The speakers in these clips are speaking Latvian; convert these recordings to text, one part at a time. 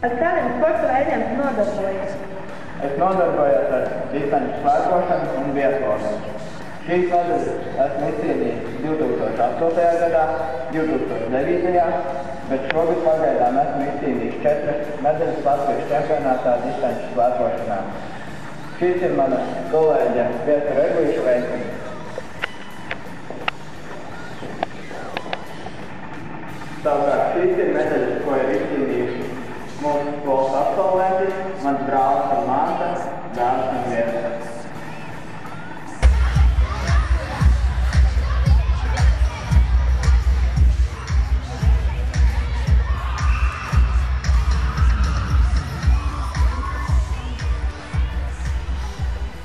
Ar kādiem sporta veidiem tu nodarbojies? Es nodarbojos ar distanču slēpošanu un vieslošanu. Šīs medaļas esmu izcīnījis 2008. gadā, 2009. bet šogad pagaidām esmu izcīnījis 4 medaļas Latvijas čempionātā distanču slēpošanā. Šīs ir mana kolēģe Pieta Reglīša veikums. Savukārt šīs ir medaļas, ko ir izcīnījuši mūsu skolas absolventi, mans brālis un māsa, dāmas un viesi.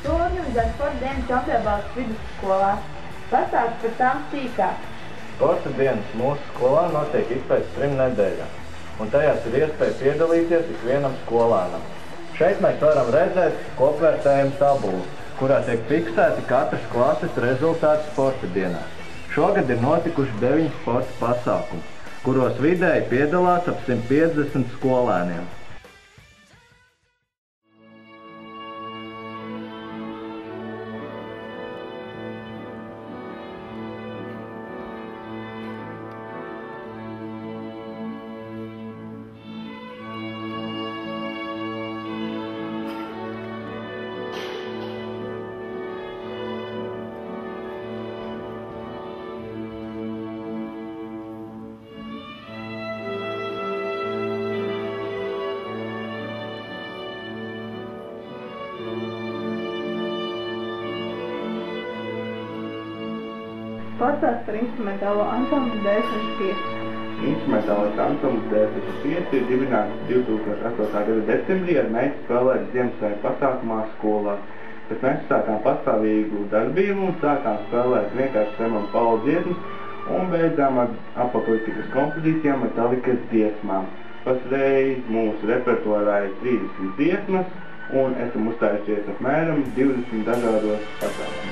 Tu organizē sporta dienas Čompiebāles vidusskolā. Pastāsti par tām sīkāk. Sporta dienas mūsu skolā notiek ik pēc 3 nedēļām, un tajās ir iespēja piedalīties ikvienam skolānam. Šeit mēs varam redzēt kopvērtējumu tabulu, kurā tiek fiksēti katras klases rezultāti sporta dienās. Šogad ir notikuši 9 sporta pasākumi, kuros vidēji piedalās ap 150 skolēniem. Pastāsti par instrumentālo ansambli D65. Instrumentālais ansamblis D65 ir dibināts 2008. gada decembrī ar mērķi spēlēt Ziemassvētku pasākumā skolā. Bet mēs sākām pastāvīgu darbību un sākām spēlēt vienkārši Semana Paula dziesmas un beidzām ar apapolitikas kompozīcijām Metallikas dziesmām. Pasreiz mūsu repertuārā ir 30 dziesmas un esam uzstājušies apmēram 20 dažādos pasākumos.